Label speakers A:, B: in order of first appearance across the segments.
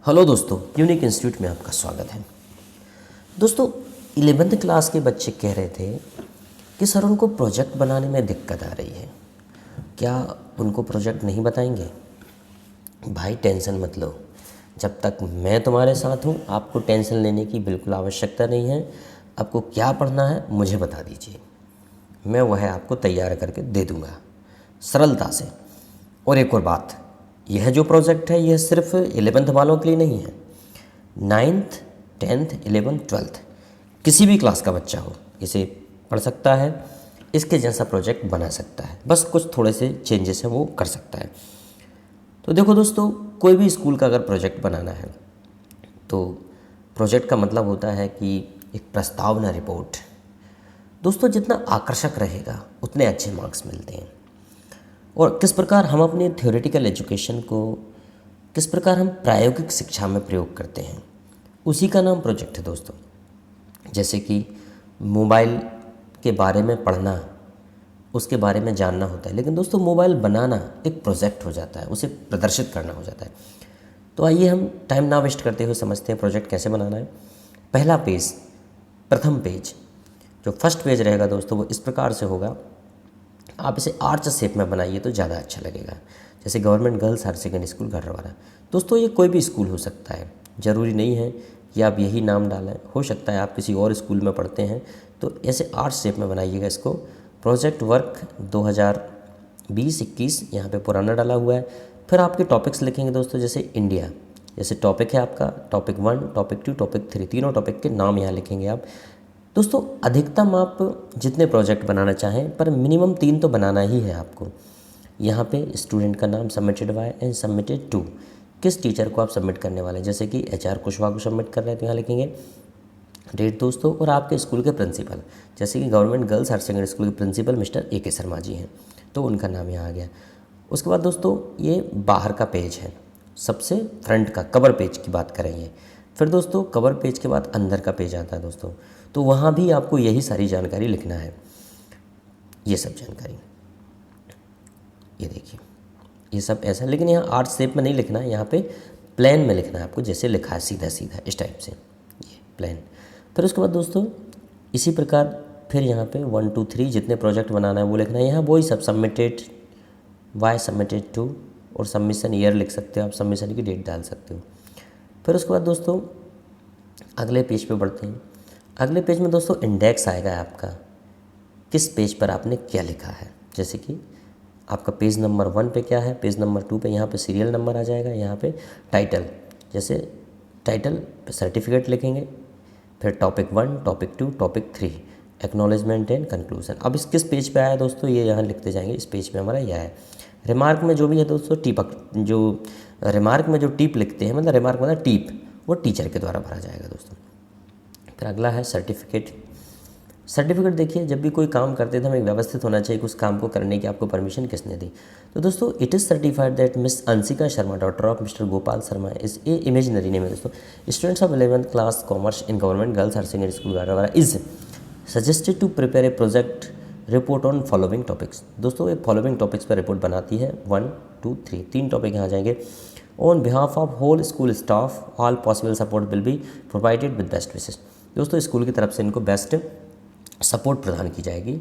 A: Hello दोस्तों, unique institute में आपका स्वागत है। दोस्तों, 11th क्लास के बच्चे कह रहे थे कि सर उनको प्रोजेक्ट बनाने में दिक्कत आ रही है, क्या उनको प्रोजेक्ट नहीं बताएंगे? भाई टेंशन मत लो, जब तक मैं तुम्हारे साथ हूँ आपको टेंशन लेने की बिल्कुल आवश्यकता नहीं है। आपको क्या पढ़ना है मुझे बता दीजिए, मैं वह आपको तैयार करके दे दूँगा सरलता से। और एक और बात, यह जो प्रोजेक्ट है यह सिर्फ 11th वालों के लिए नहीं है, 9th 10th 11th 12th किसी भी क्लास का बच्चा हो इसे पढ़ सकता है, इसके जैसा प्रोजेक्ट बना सकता है, बस कुछ थोड़े से चेंजेस हैं वो कर सकता है। तो देखो दोस्तों, कोई भी स्कूल का अगर प्रोजेक्ट बनाना है तो प्रोजेक्ट का मतलब होता है कि एक प्रस्तावना रिपोर्ट। दोस्तों, जितना आकर्षक रहेगा उतने अच्छे मार्क्स मिलते हैं। और किस प्रकार हम अपने थ्योरेटिकल एजुकेशन को किस प्रकार हम प्रायोगिक शिक्षा में प्रयोग करते हैं, उसी का नाम प्रोजेक्ट है दोस्तों। जैसे कि मोबाइल के बारे में पढ़ना, उसके बारे में जानना होता है, लेकिन दोस्तों मोबाइल बनाना एक प्रोजेक्ट हो जाता है, उसे प्रदर्शित करना हो जाता है। तो आइए हम टाइम ना वेस्ट करते हुए समझते हैं प्रोजेक्ट कैसे बनाना है। पहला पेज, प्रथम पेज, जो फर्स्ट पेज रहेगा दोस्तों वो इस प्रकार से होगा। आप इसे आर्च शेप में बनाइए तो ज़्यादा अच्छा लगेगा, जैसे government girls higher secondary school Gadhwara. दोस्तों, ये कोई भी स्कूल हो सकता है, ज़रूरी नहीं है कि आप यही नाम डालें, हो सकता है आप किसी और स्कूल में पढ़ते हैं, तो ऐसे आर्च शेप में बनाइएगा इसको। प्रोजेक्ट वर्क 2020-21 यहाँ पे पुराना डाला हुआ है। फिर आपके टॉपिक्स लिखेंगे दोस्तों, जैसे इंडिया, जैसे टॉपिक है आपका टॉपिक 1, टॉपिक 2, टॉपिक 3, तीनों टॉपिक के नाम यहाँ लिखेंगे आप। दोस्तों, अधिकतम आप जितने प्रोजेक्ट बनाना चाहें, पर मिनिमम 3 तो बनाना ही है आपको। यहाँ पे स्टूडेंट का नाम, submitted by and submitted to, किस टीचर को आप सबमिट करने वाले हैं, जैसे कि HR कुशवाहा को सबमिट कर रहे हैं तो यहाँ लिखेंगे डेट दोस्तों। और आपके स्कूल के प्रिंसिपल, जैसे कि government girls higher secondary school के principal mister AK Sharma ji हैं, तो उनका नाम यहाँ आ गया। उसके बाद दोस्तों ये बाहर का पेज है, सबसे फ्रंट का कवर पेज की बात करेंगे। फिर दोस्तों कवर पेज के बाद अंदर का पेज आता है दोस्तों, तो वहाँ भी आपको यही सारी जानकारी लिखना है। ये सब जानकारी, ये देखिए ये सब ऐसा, लेकिन यहाँ आर्ट शेप में नहीं लिखना है, यहाँ पे प्लेन में लिखना है आपको, जैसे लिखा है सीधा सीधा इस टाइप से, ये प्लेन। फिर उसके बाद दोस्तों इसी प्रकार फिर यहाँ पे 1 2 3 जितने प्रोजेक्ट बनाना है वो लिखना है। यहाँ वही सब सबमिटेड वाई, सबमिटेड टू, और सबमिशन ईयर लिख सकते हो आप, सबमिशन की डेट डाल सकते हो। फिर उसके बाद दोस्तों अगले पेज पे बढ़ते हैं। अगले पेज में दोस्तों इंडेक्स आएगा आपका, किस पेज पर आपने क्या लिखा है, जैसे कि आपका पेज नंबर 1 पे क्या है, पेज नंबर 2 पे यहाँ पे सीरियल नंबर आ जाएगा, यहाँ पे टाइटल, जैसे टाइटल पे सर्टिफिकेट लिखेंगे, फिर topic 1, topic 2, topic 3, acknowledgement and conclusion. अब इस किस पेज पे आया दोस्तों, ये यहाँ लिखते जाएंगे, इस पेज पे हमारा यह है। रिमार्क में जो भी है दोस्तों जो रिमार्क में जो टिप लिखते हैं, मतलब रिमार्क मतलब टिप, वो टीचर के द्वारा भरा जाएगा दोस्तों। फिर अगला है सर्टिफिकेट। सर्टिफिकेट देखिए, जब भी कोई काम करते थे हमें व्यवस्थित होना चाहिए कि उस काम को करने की आपको परमिशन किसने दी। तो दोस्तों it is certified that miss Anshika Sharma, daughter of mister Gopal Sharma, is a imaginary name है दोस्तों, students of 11th class commerce in government girls higher secondary school Gadhwara, is suggested to prepare a project report on following topics. दोस्तों ये following topics पर report बनाती है, 1 2 3, 3 topic यहाँ आ जाएंगे। On behalf of whole school staff all possible support will be provided with best wishes. दोस्तों school की तरफ से इनको बेस्ट सपोर्ट प्रदान की जाएगी।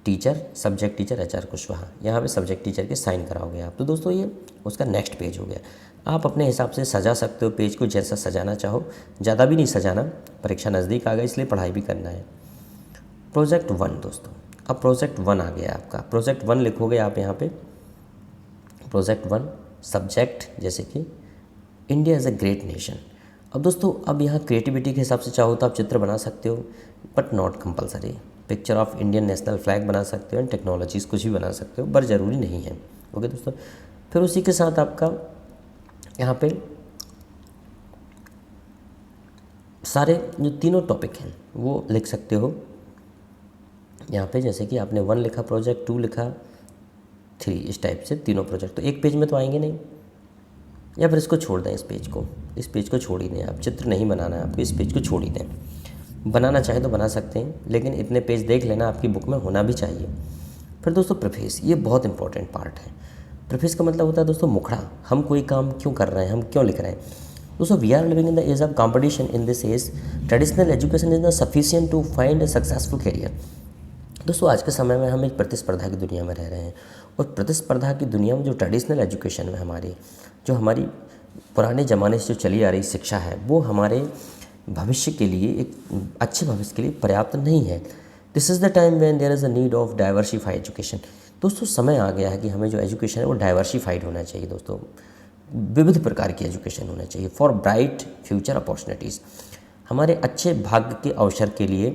A: Teacher, subject teacher HR Kushwaha, यहाँ पे सब्जेक्ट टीचर के साइन कराओगे आप। तो दोस्तों ये उसका नेक्स्ट पेज हो गया। आप अपने हिसाब से सजा सकते हो पेज को, जैसा सजाना चाहो, ज़्यादा भी नहीं सजाना, परीक्षा नज़दीक आ गई इसलिए पढ़ाई भी करना है। प्रोजेक्ट 1 दोस्तों, अब प्रोजेक्ट 1 आ गया आपका। प्रोजेक्ट 1 लिखोगे आप यहाँ पे, प्रोजेक्ट 1 सब्जेक्ट, जैसे कि India is a great nation. अब दोस्तों अब यहाँ क्रिएटिविटी के हिसाब से चाहो तो आप चित्र बना सकते हो, but not compulsory. Picture of Indian national flag बना सकते हो, एंड टेक्नोलॉजीज़ कुछ भी बना सकते हो, पर ज़रूरी नहीं है। ओके दोस्तों, फिर उसी के साथ आपका यहाँ पे सारे जो तीनों टॉपिक हैं वो लिख सकते हो यहाँ पे, जैसे कि आपने 1 लिखा, प्रोजेक्ट 2 लिखा, 3, इस टाइप से तीनों प्रोजेक्ट। तो एक पेज में तो आएंगे नहीं, या फिर इसको छोड़ दें, इस पेज को छोड़ ही दें आप, चित्र नहीं बनाना है आपको, इस पेज को छोड़ ही दें। बनाना चाहें तो बना सकते हैं, लेकिन इतने पेज देख लेना आपकी बुक में होना भी चाहिए। फिर दोस्तों प्रेफेस, ये बहुत इंपॉर्टेंट पार्ट है। प्रेफेस का मतलब होता है दोस्तों मुखड़ा, हम कोई काम क्यों कर रहे हैं, हम क्यों लिख रहे हैं। दोस्तों we are living in the age of competition. In this age traditional education is not sufficient to find a successful career. दोस्तों आज के समय में हम एक प्रतिस्पर्धा की दुनिया में रह रहे हैं, और प्रतिस्पर्धा की दुनिया में जो ट्रेडिशनल एजुकेशन है हमारी, जो हमारी पुराने ज़माने से जो चली आ रही शिक्षा है, वो हमारे भविष्य के लिए, एक अच्छे भविष्य के लिए पर्याप्त नहीं है। This is the time when there is a need of diversified education. दोस्तों समय आ गया है कि हमें जो एजुकेशन है वो डाइवर्सिफाइड होना चाहिए। दोस्तों विविध प्रकार की एजुकेशन होना चाहिए फॉर ब्राइट फ्यूचर अपॉर्चुनिटीज़। हमारे अच्छे भाग्य के अवसर के लिए,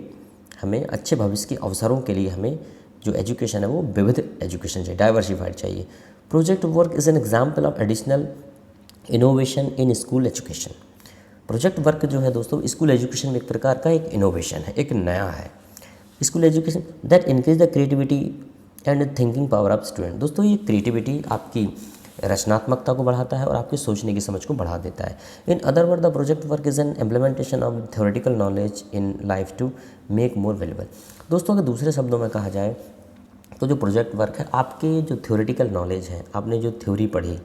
A: हमें अच्छे भविष्य के अवसरों के लिए हमें जो एजुकेशन है वो विविध एजुकेशन चाहिए, डाइवर्सिफाइड चाहिए। Project work is an example of additional innovation in school education. Project work जो है दोस्तों स्कूल एजुकेशन में एक प्रकार का एक इनोवेशन है, एक नया है। School education that increase the creativity and thinking power of student. दोस्तों ये क्रिएटिविटी आपकी रचनात्मकता को बढ़ाता है और आपकी सोचने की समझ को बढ़ा देता है। In other word the project work is an implementation of theoretical knowledge in life to make more valuable. दोस्तों अगर दूसरे शब्दों में कहा जाए तो जो प्रोजेक्ट वर्क है, आपके जो थ्योरेटिकल नॉलेज है, आपने जो थ्योरी पढ़ी,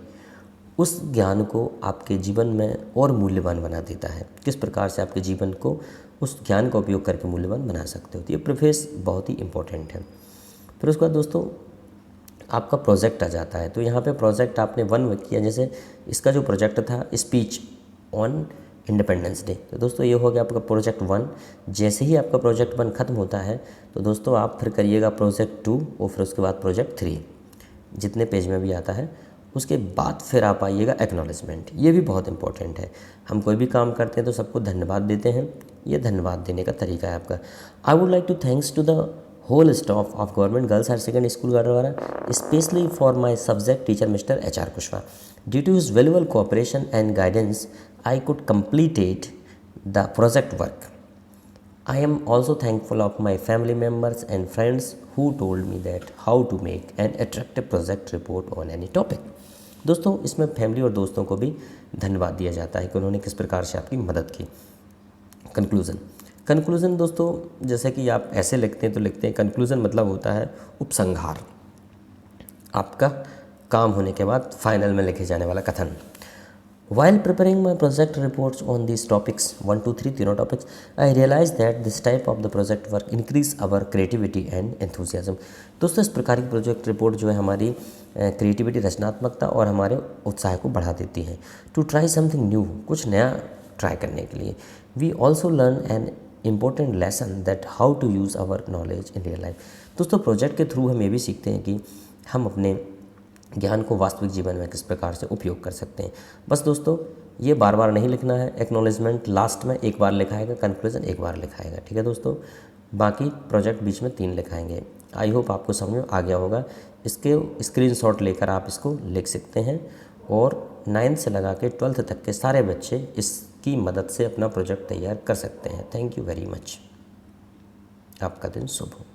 A: उस ज्ञान को आपके जीवन में और मूल्यवान बना देता है। किस प्रकार से आपके जीवन को उस ज्ञान का उपयोग करके मूल्यवान बना सकते हो। तो ये प्रिफेस बहुत ही इंपॉर्टेंट है। फिर उसके बाद दोस्तों आपका प्रोजेक्ट आ जाता है। तो यहाँ पे प्रोजेक्ट आपने 1 किया, जैसे इसका जो प्रोजेक्ट था स्पीच ऑन इंडिपेंडेंस डे। तो दोस्तों ये हो गया आपका प्रोजेक्ट 1। जैसे ही आपका प्रोजेक्ट 1 खत्म होता है तो दोस्तों आप फिर करिएगा प्रोजेक्ट 2 और फिर उसके बाद प्रोजेक्ट 3, जितने पेज में भी आता है। उसके बाद फिर आप आइएगा एक्नॉलेजमेंट। ये भी बहुत इंपॉर्टेंट है। हम कोई भी काम करते हैं तो सबको धन्यवाद देते हैं, ये धन्यवाद देने का तरीका है आपका। I would like to thanks to the whole staff of Government Girls Higher Secondary School Gadwara, especially for my subject teacher Mr. H.R. Kushwa. Due to his valuable cooperation and guidance, I could complete the project work. I am also thankful of my family members and friends who told me that how to make an attractive project report on any topic. दोस्तों इसमें family और दोस्तों को भी धन्यवाद दिया जाता है कि उन्होंने किस प्रकार से आपकी मदद की। कंक्लूज़न दोस्तों जैसे कि आप ऐसे लिखते हैं तो लिखते हैं, कंक्लूज़न मतलब होता है उपसंहार, आपका काम होने के बाद फाइनल में लिखे जाने वाला कथन। While preparing my project reports on these topics 1, 2, 3 तीनों topics, I realized that this type of the project work increase our creativity and enthusiasm। दोस्तों इस प्रकार की प्रोजेक्ट रिपोर्ट जो है हमारी क्रिएटिविटी, रचनात्मकता और हमारे उत्साह को बढ़ा देती है। टू ट्राई समथिंग न्यू, कुछ नया ट्राई करने के लिए। We also learn an important lesson that how to use our knowledge in real life. दोस्तों प्रोजेक्ट के थ्रू हम ये भी सीखते हैं कि हम अपने ज्ञान को वास्तविक जीवन में किस प्रकार से उपयोग कर सकते हैं। बस दोस्तों ये बार बार नहीं लिखना है। एक्नॉलेजमेंट लास्ट में एक बार लिखाएगा, कंक्लूजन एक बार लिखाएगा, ठीक है दोस्तों। बाकी प्रोजेक्ट बीच में 3 लिखाएंगे। आई होप आपको समझ में आ गया होगा। इसके स्क्रीनशॉट लेकर आप इसको लिख सकते हैं और 9th से लगा के 12th तक के सारे बच्चे इसकी मदद से अपना प्रोजेक्ट तैयार कर सकते हैं। Thank you very much. आपका दिन शुभ हो।